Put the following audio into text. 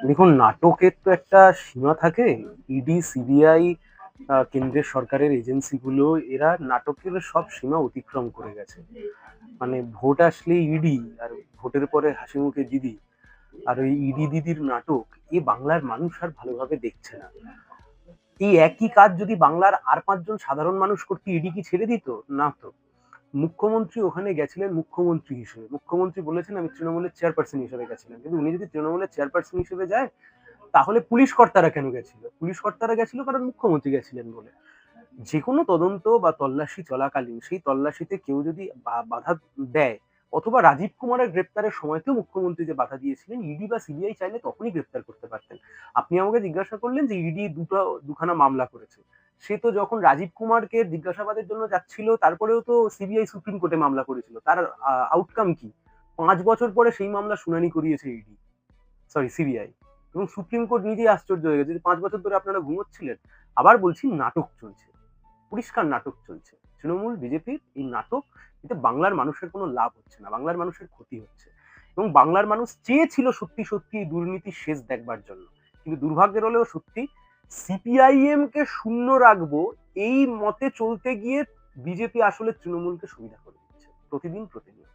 দেখুন, নাটকের তো একটা সীমা থাকে। ইডি, সিবিআই, কেন্দ্রের সরকারের এজেন্সিগুলো এরা নাটকের সব সীমা অতিক্রম করে গেছে। মানে ভোট আসলেই ইডি, আর ভোটের পরে হাসি মুখে দিদি, আর ওই ইডি দিদির নাটক এ বাংলার মানুষ আর ভালোভাবে দেখছে না। এই একই কাজ যদি বাংলার আর ৫ জন সাধারণ মানুষ করতে, ইডি কি ছেড়ে দিত? না তো। মুখ্যমন্ত্রী ওখানে গেছিলেন মুখ্যমন্ত্রী হিসেবে। মুখ্যমন্ত্রী বলেছেন আমি তৃণমূলের চেয়ারপারসন হিসেবে গেছিলাম। কিন্তু উনি যদি তৃণমূলের চেয়ারপারসন হিসেবে যায়, তাহলে পুলিশ কর্তারা কেন গেছিল? পুলিশ কর্তারা গেছিল কারণ মুখ্যমন্ত্রী গেছিলেন বলে। যে কোনো তদন্ত বা তল্লাশি চলাকালীন সেই তল্লাশিতে কেউ যদি বাধা দেয়, অথবা রাজীব কুমারের গ্রেপ্তারের সময়তেও মুখ্যমন্ত্রী যে বাধা দিয়েছিলেন, ইডি বা সিবিআই চাইলে তখনই গ্রেপ্তার করতে পারতেন। আপনি আমাকে জিজ্ঞাসা করলেন যে ইডি দুখানা মামলা করেছে। সে তো যখন রাজীব কুমারকে জিজ্ঞাসাবাদের জন্য যাচ্ছিল, তারপরেও তো সিবিআই সুপ্রিম কোর্টে মামলা করেছিল। তার আউটকাম কি? ৫ বছর পরে সেই মামলা শুনানি করিয়েছে ইডি, সরি সিবিআই। এবং সুপ্রিম কোর্ট নিজেই আশ্চর্য হয়ে গেছে যে ৫ বছর ধরে আপনারা ঘুমোচ্ছিলেন। আবার বলছি, নাটক চলছে, পরিষ্কার নাটক চলছে। তৃণমূল, বিজেপির এই নাটক, এতে বাংলার মানুষের কোনো লাভ হচ্ছে না, বাংলার মানুষের ক্ষতি হচ্ছে। এবং বাংলার মানুষ চেয়েছিল সত্যি সত্যি এই দুর্নীতির শেষ দেখবার জন্য। কিন্তু দুর্ভাগ্যের হলেও সত্যি, সিপিআইএম কে শূন্য রাখবো এই মতে চলতে গিয়ে বিজেপি আসলে তৃণমূলকে সুবিধা করে দিচ্ছে প্রতিদিন প্রতিদিন।